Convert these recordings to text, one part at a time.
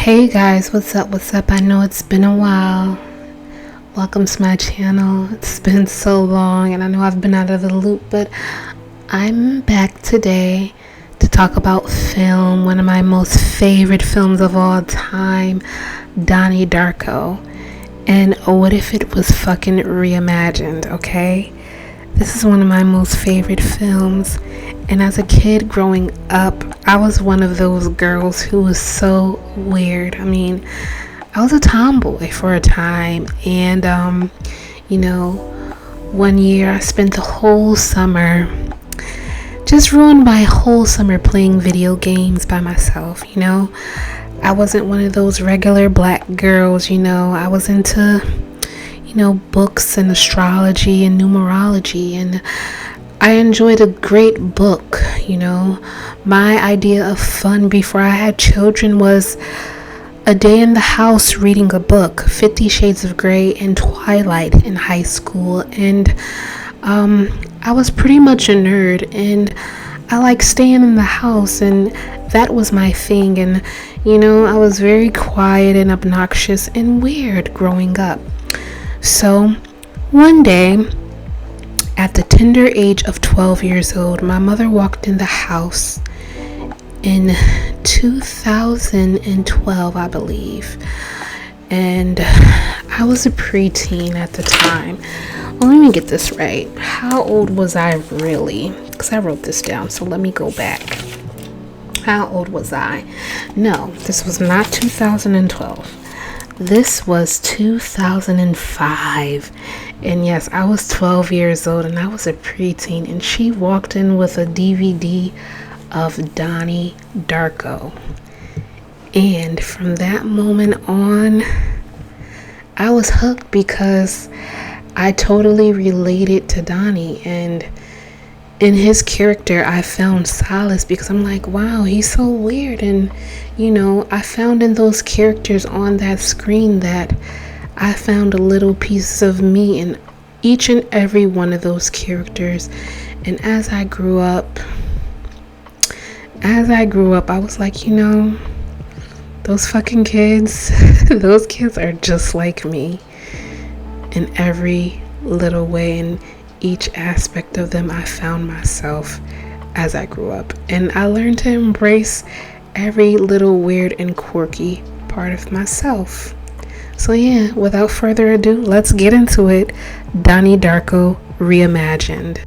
Hey guys, what's up? What's up? I know it's been a while. Welcome to my channel. It's been so long and I know I've been out of the loop, but I'm back today to talk about film, one of my most favorite films of all time, Donnie Darko. And what if it was fucking reimagined, okay? This is one of my most favorite films. And as a kid growing up, I was one of those girls who was so weird. I mean, I was a tomboy for a time. And, one year I spent the whole summer, just ruined my whole summer playing video games by myself, I wasn't one of those regular black girls, I was into, books and astrology and numerology, and I enjoyed a great book. My idea of fun before I had children was a day in the house reading a book, 50 Shades of Grey and Twilight in high school. And I was pretty much a nerd, and I like staying in the house, and that was my thing. And I was very quiet and obnoxious and weird growing up. So one day, at the tender age of 12 years old, my mother walked in the house in 2012, I believe. And I was a preteen at the time. Well, let me get this right. How old was I really? Because I wrote this down, so let me go back. How old was I? No, this was not 2012. This was 2005. And yes, I was 12 years old and I was a preteen, and she walked in with a DVD of Donnie Darko. And from that moment on, I was hooked because I totally related to Donnie, and in his character I found solace because I'm like, wow, he's so weird. And I found in those characters on that screen that I found a little piece of me in each and every one of those characters. And as I grew up, I was like, those fucking kids, those kids are just like me in every little way. In each aspect of them, I found myself as I grew up. And I learned to embrace every little weird and quirky part of myself. So yeah, without further ado, let's get into it. Donnie Darko Reimagined.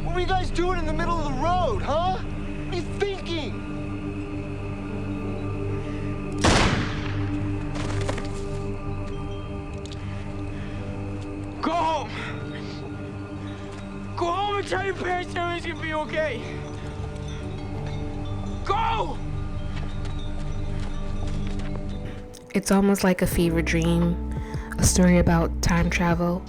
What were you guys doing in the middle of the road, huh? What are you thinking? Go home! Go home and tell your parents everything's gonna be okay! Go! It's almost like a fever dream, a story about time travel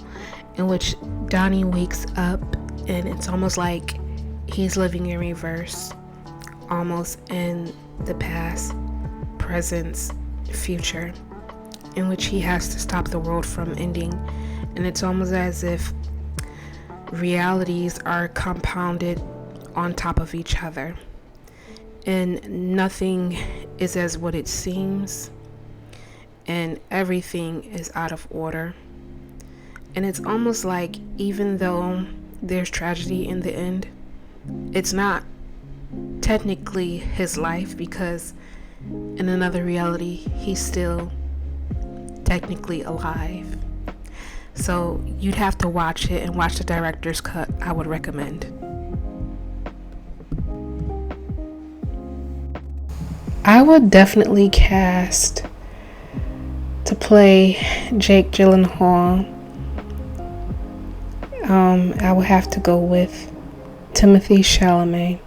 in which Donnie wakes up and it's almost like he's living in reverse, almost in the past, present, future, in which he has to stop the world from ending. And it's almost as if realities are compounded on top of each other, and nothing is as what it seems, and everything is out of order. And it's almost like, even though there's tragedy in the end, it's not technically his life, because in another reality he's still technically alive. So you'd have to watch it and watch the director's cut. I would recommend. I would definitely cast to play Jake Gyllenhaal. I would have to go with Timothy Chalamet.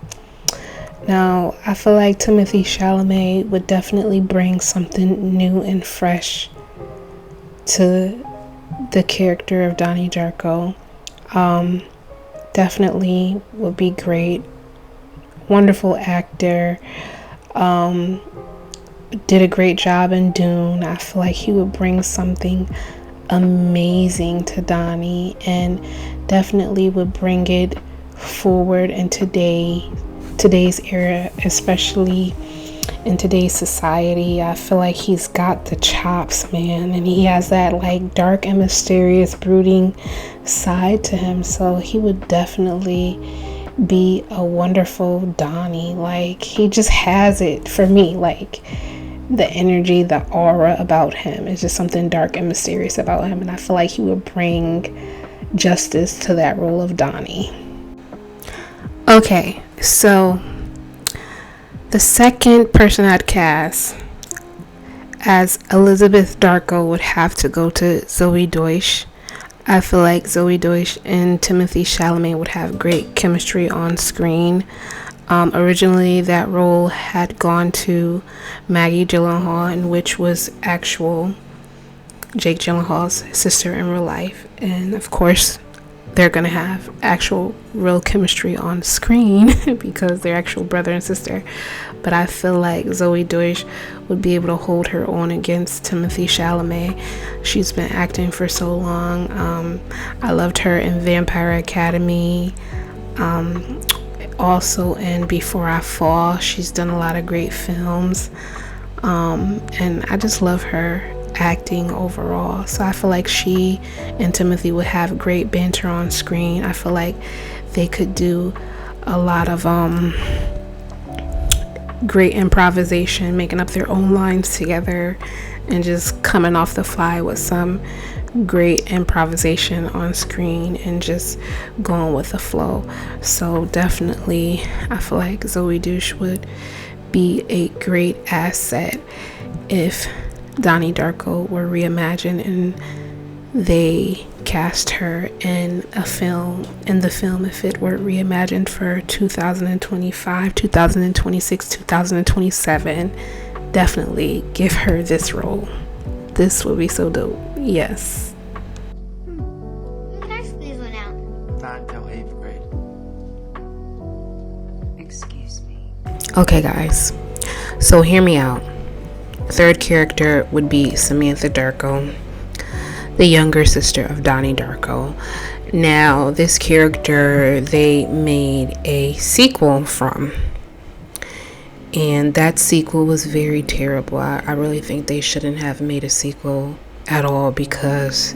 Now, I feel like Timothy Chalamet would definitely bring something new and fresh to the character of Donnie Darko. Definitely would be great. Wonderful actor. did a great job in Dune. I feel like he would bring something amazing to Donnie, and definitely would bring it forward in today's era, especially in today's society. I feel like he's got the chops, man, and he has that like dark and mysterious brooding side to him, so he would definitely be a wonderful Donnie. Like, he just has it for me, like the energy, the aura about him is just something dark and mysterious about him, and I feel like he would bring justice to that role of Donnie. Okay, so the second person I'd cast as Elizabeth Darko would have to go to Zoe Deutsch. I feel like Zoe Deutsch and Timothée Chalamet would have great chemistry on screen. Originally, that role had gone to Maggie Gyllenhaal, in which was actual Jake Gyllenhaal's sister in real life. And of course, they're going to have actual real chemistry on screen because they're actual brother and sister. But I feel like Zoe Deutsch would be able to hold her own against Timothée Chalamet. She's been acting for so long. I loved her in Vampire Academy. Also in Before I Fall. She's done a lot of great films. And I just love her acting overall. So I feel like she and Timothy would have great banter on screen. I feel like they could do a lot of great improvisation, making up their own lines together and just coming off the fly with some great improvisation on screen and just going with the flow. So definitely I feel like Zoe Deutsch would be a great asset if Donnie Darko were reimagined and they cast her in the film if it were reimagined for 2025, 2026, 2027. Definitely give her this role. This would be so dope. Yes. When did our sleeves went out? Not until 8th grade. Excuse me. Okay, guys. So hear me out. Third character would be Samantha Darko, the younger sister of Donnie Darko. Now, this character they made a sequel from, and that sequel was very terrible. I really think they shouldn't have made a sequel at all because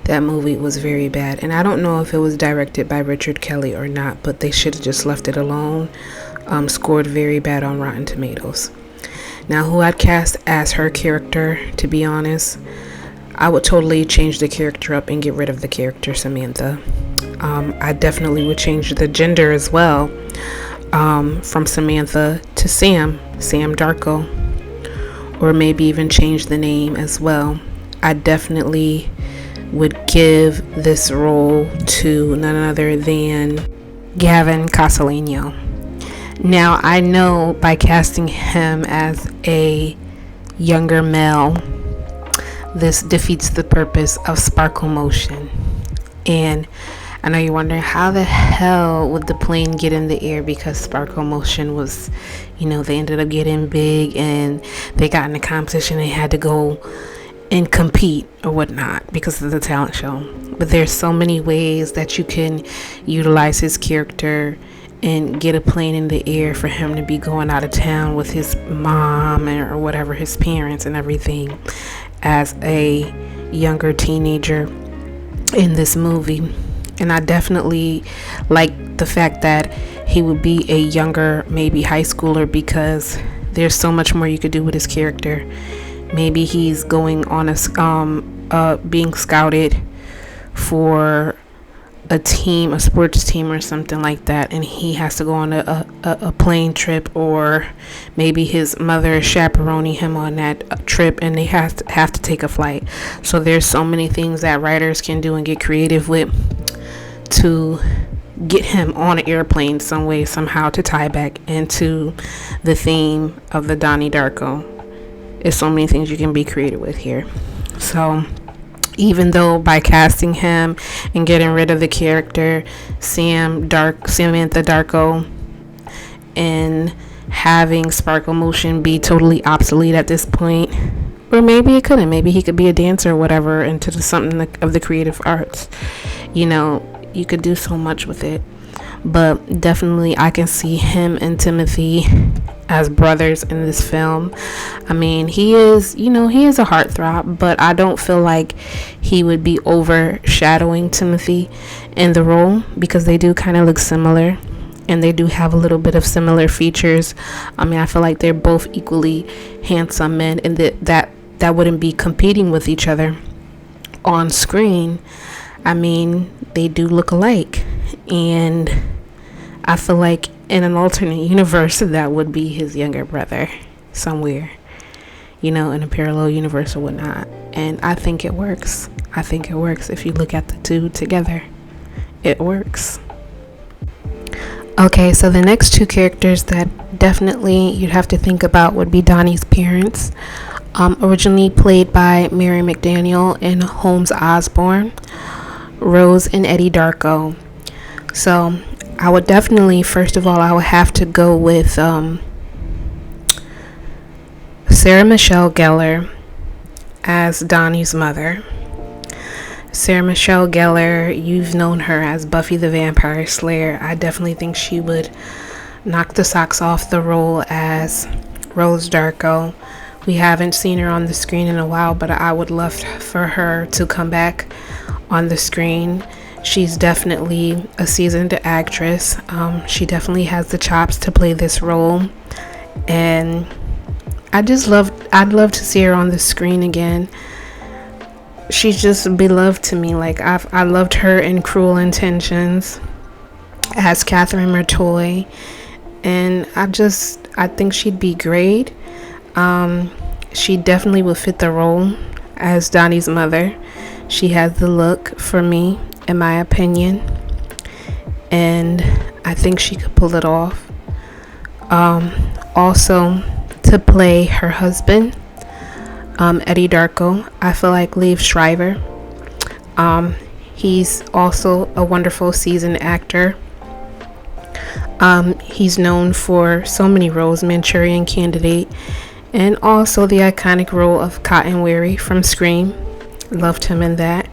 that movie was very bad. And I don't know if it was directed by Richard Kelly or not, but they should have just left it alone. Scored very bad on Rotten Tomatoes. Now, who I'd cast as her character, to be honest, I would totally change the character up and get rid of the character Samantha. I definitely would change the gender as well, from Samantha to Sam Darko, or maybe even change the name as well. I definitely would give this role to none other than Gavin Castellano. Now, I know by casting him as a younger male, this defeats the purpose of Sparkle Motion. And I know you're wondering, how the hell would the plane get in the air? Because Sparkle Motion was, they ended up getting big and they got in a competition. They had to go and compete or whatnot because of the talent show. But there's so many ways that you can utilize his character and get a plane in the air for him to be going out of town with his mom or whatever, his parents and everything, as a younger teenager in this movie. And I definitely like the fact that he would be a younger, maybe high schooler, because there's so much more you could do with his character. Maybe he's going on being scouted for a sports team or something like that, and he has to go on a plane trip, or maybe his mother is chaperoning him on that trip and they have to take a flight. So there's so many things that writers can do and get creative with to get him on an airplane some way, somehow, to tie back into the theme of the Donnie Darko. There's so many things you can be creative with here. So even though by casting him and getting rid of the character Samantha Darko and having sparkle motion be totally obsolete at this point. Or maybe it couldn't. Maybe he could be a dancer or whatever into something of the creative arts. You know, you could do so much with it. But definitely I can see him and Timothy as brothers in this film. I mean, he is a heartthrob, but I don't feel like he would be overshadowing Timothy in the role, because they do kind of look similar and they do have a little bit of similar features. I mean, I feel like they're both equally handsome men, and that wouldn't be competing with each other on screen. I mean, they do look alike, and I feel like in an alternate universe that would be his younger brother somewhere, in a parallel universe or whatnot. And I think it works. If you look at the two together, it works. Okay, so the next two characters that definitely you'd have to think about would be Donnie's parents, originally played by Mary McDaniel and Holmes Osborne, Rose and Eddie Darko. So I would definitely, first of all, I would have to go with Sarah Michelle Gellar as Donnie's mother. Sarah Michelle Gellar, you've known her as Buffy the Vampire Slayer. I definitely think she would knock the socks off the role as Rose Darko. We haven't seen her on the screen in a while, but I would love for her to come back on the screen. She's definitely a seasoned actress. She definitely has the chops to play this role, and I'd love to see her on the screen again. She's just beloved to me. Like, I loved her in Cruel Intentions as Catherine Mertoy, and I think she'd be great. She definitely would fit the role as Donnie's mother. She has the look for me, in my opinion, and I think she could pull it off. Also, to play her husband, Eddie Darko, I feel like Liev Schreiber. He's also a wonderful seasoned actor. He's known for so many roles: Manchurian Candidate, and also the iconic role of Cotton Weary from Scream. Loved him in that,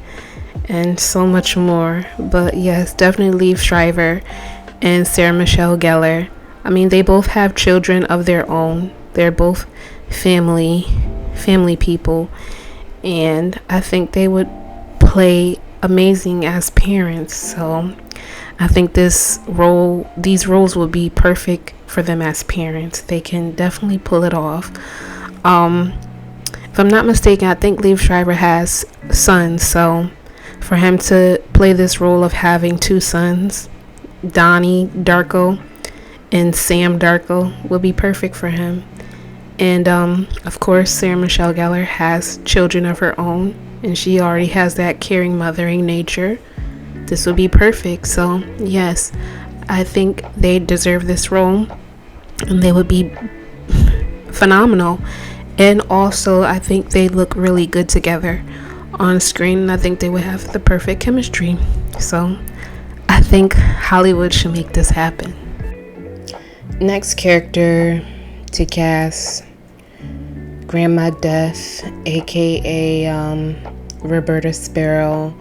and so much more. But yes, definitely Liev Schreiber and Sarah Michelle Gellar. I mean, they both have children of their own. They're both family people, and I think they would play amazing as parents. So I think these roles will be perfect for them as parents. They can definitely pull it off. If I'm not mistaken, I think Liev Schreiber has sons, so for him to play this role of having two sons, Donnie Darko and Sam Darko, will be perfect for him. And of course, Sarah Michelle Gellar has children of her own, and she already has that caring, mothering nature. This would be perfect. So yes, I think they deserve this role, and they would be phenomenal. And also, I think they look really good together on screen, and I think they would have the perfect chemistry. So I think Hollywood should make this happen. Next character to cast, Grandma Death, aka Roberta Sparrow.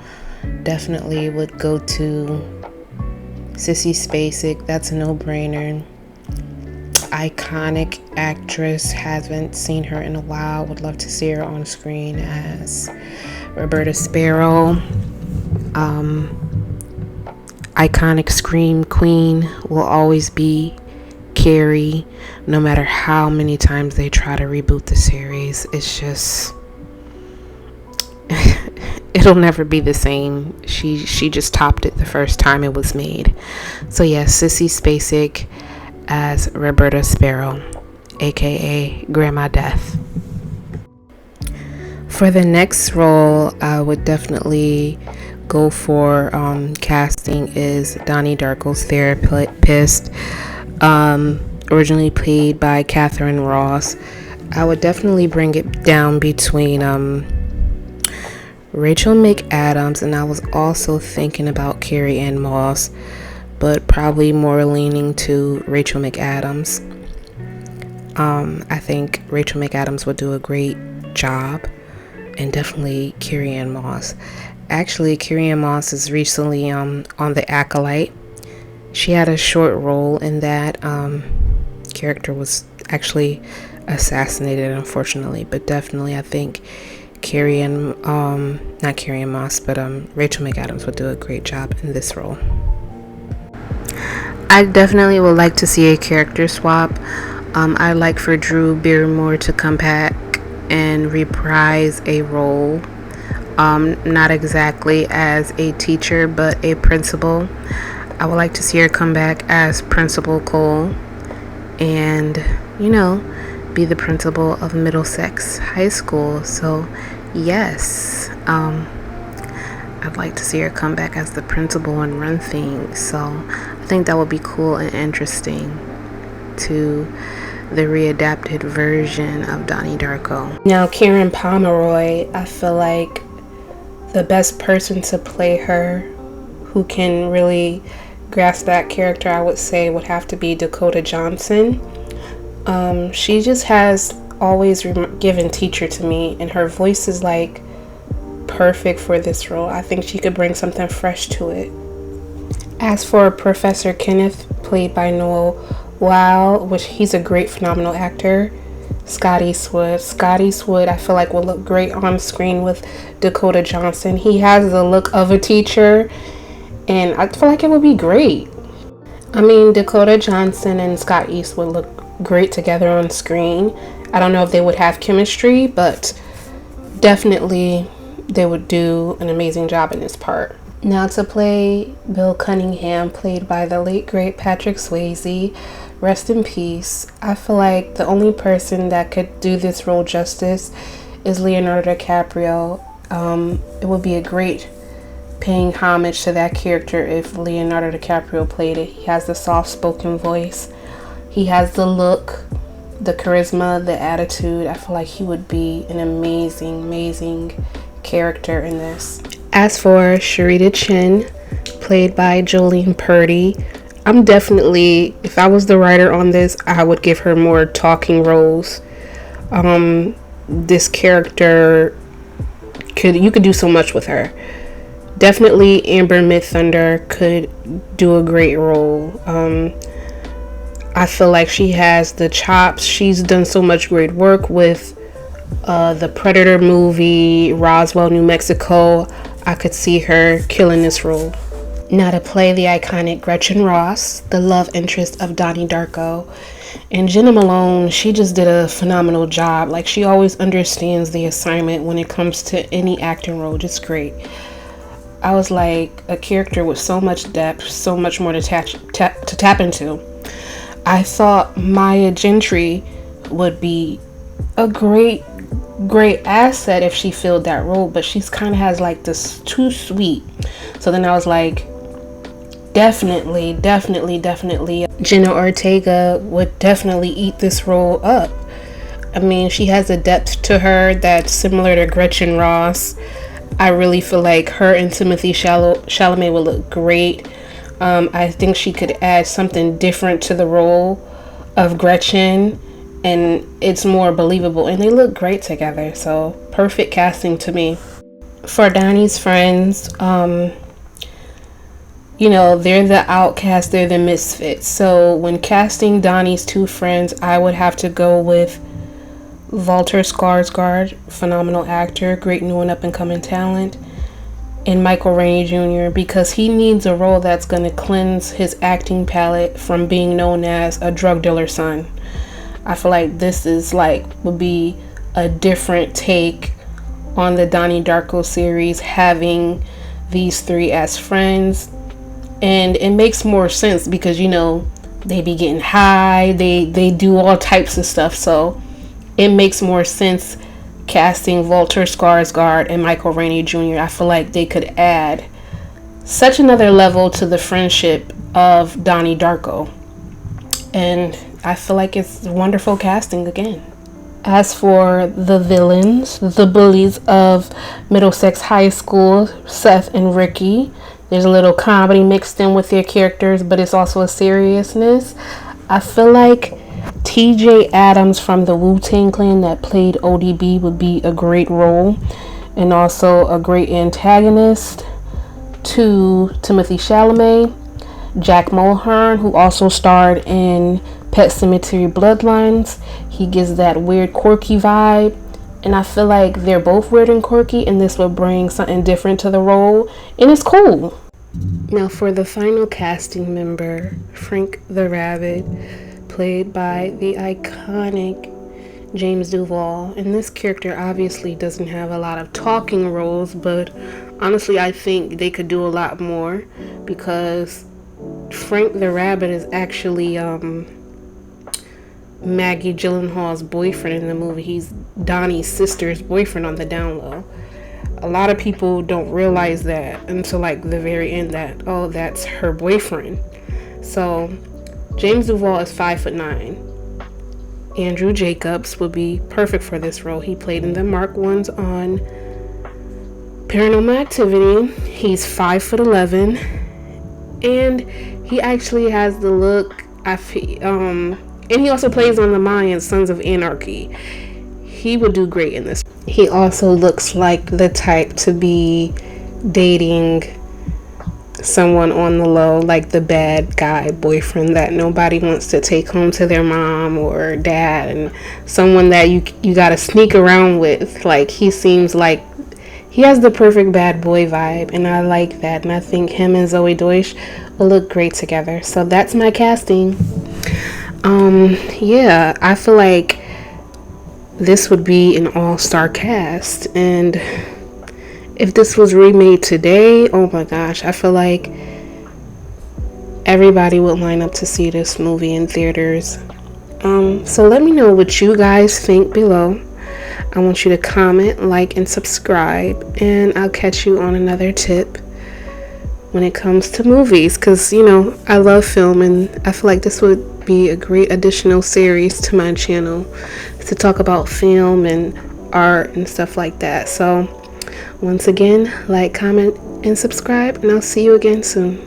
Definitely would go to Sissy Spacek. That's a no-brainer. Iconic actress, haven't seen her in a while, would love to see her on screen as Roberta Sparrow. Iconic scream queen will always be Carrie, no matter how many times they try to reboot the series. It's just it'll never be the same. She just topped it the first time it was made. So yes, Sissy Spacek as Roberta Sparrow, aka Grandma Death. For the next role, I would definitely go for casting is Donnie Darko's therapist, originally played by Catherine Ross. I would definitely bring it down between Rachel McAdams, and I was also thinking about Carrie Ann Moss, but probably more leaning to Rachel McAdams. I think Rachel McAdams would do a great job, and definitely Carrie-Anne Moss. Actually, Carrie-Anne Moss is recently on The Acolyte. She had a short role in that. Character was actually assassinated, unfortunately, but definitely I think not Carrie-Anne Moss, but Rachel McAdams would do a great job in this role. I definitely would like to see a character swap. I'd like for Drew Barrymore to come back and reprise a role, not exactly as a teacher, but a principal. I would like to see her come back as Principal Cole and, be the principal of Middlesex High School. So, yes, I'd like to see her come back as the principal and run things. So, I think that would be cool and interesting to the readapted version of Donnie Darko. Now, Karen Pomeroy, I feel like the best person to play her, who can really grasp that character, I would say would have to be Dakota Johnson. She just has always given teacher to me, and her voice is like perfect for this role. I think she could bring something fresh to it. As for Professor Kenneth, played by Noel Weil, which he's a great phenomenal actor. Scott Eastwood, I feel like will look great on screen with Dakota Johnson. He has the look of a teacher, and I feel like it would be great. I mean, Dakota Johnson and Scott Eastwood look great together on screen. I don't know if they would have chemistry, but definitely they would do an amazing job in this part. Now to play Bill Cunningham, played by the late great Patrick Swayze, rest in peace. I feel like the only person that could do this role justice is Leonardo DiCaprio. It would be a great paying homage to that character if Leonardo DiCaprio played it. He has the soft-spoken voice. He has the look, the charisma, the attitude. I feel like he would be an amazing character in this. As for Sharita Chin, played by Jolene Purdy, I'm definitely, if I was the writer on this, I would give her more talking roles. This character, you could do so much with her. Definitely Amber Midthunder could do a great role. I feel like she has the chops. She's done so much great work with the Predator movie, Roswell, New Mexico. I could see her killing this role. Now to play the iconic Gretchen Ross, the love interest of Donnie Darko. And Jenna Malone, she just did a phenomenal job. Like, she always understands the assignment when it comes to any acting role. Just great. I was like, a character with so much depth, so much more to tap into. I thought Maya Gentry would be a great asset if she filled that role, but she's kind of has like this too sweet. So then I was like, definitely Jenna Ortega would definitely eat this role up. I mean, she has a depth to her that's similar to Gretchen Ross. I really feel like her and Timothée Chalamet would look great. I think she could add something different to the role of Gretchen, and it's more believable, and they look great together. So perfect casting to me. For Donnie's friends, they're the outcast, they're the misfits. So when casting Donnie's two friends, I would have to go with Walter Skarsgård, phenomenal actor, great new and up and coming talent, and Michael Rainey Jr., because he needs a role that's going to cleanse his acting palette from being known as a drug dealer's son. I feel like this would be a different take on the Donnie Darko series, having these three as friends. And it makes more sense because, they be getting high, they do all types of stuff. So it makes more sense casting Walter Skarsgård and Michael Rainey Jr. I feel like they could add such another level to the friendship of Donnie Darko. And I feel like it's wonderful casting again. As for the villains, the bullies of Middlesex High School, Seth and Ricky, there's a little comedy mixed in with their characters, but it's also a seriousness. I feel like TJ Adams from the Wu-Tang Clan that played ODB would be a great role, and also a great antagonist to Timothy Chalamet. Jack Mulhern, who also starred in Pet Sematary Bloodlines, he gives that weird quirky vibe, and I feel like they're both weird and quirky, and this would bring something different to the role, and it's cool. Now for the final casting member, Frank the Rabbit, played by the iconic James Duval. And this character obviously doesn't have a lot of talking roles, but honestly I think they could do a lot more, because Frank the Rabbit is actually Maggie Gyllenhaal's boyfriend in the movie. He's Donnie's sister's boyfriend on the down low. A lot of people don't realize that until like the very end, that, oh, that's her boyfriend. So James Duval is 5'9". Andrew Jacobs would be perfect for this role. He played in the Mark Ones on Paranormal Activity. He's 5'11", and he actually has the look. And he also plays on the Mayans, Sons of Anarchy. He would do great in this. He also looks like the type to be dating someone on the low, like the bad guy boyfriend that nobody wants to take home to their mom or dad, and someone that you gotta sneak around with. Like, he seems like he has the perfect bad boy vibe, and I like that, and I think him and Zoe Deutsch will look great together. So that's my casting. Yeah, I feel like this would be an all-star cast, and if this was remade today, oh my gosh, I feel like everybody would line up to see this movie in theaters. So let me know what you guys think below. I want you to comment, like, and subscribe, and I'll catch you on another tip when it comes to movies, because, you know, I love film, and I feel like this would be a great additional series to my channel to talk about film and art and stuff like that. So once again, like, comment, and subscribe, and I'll see you again soon.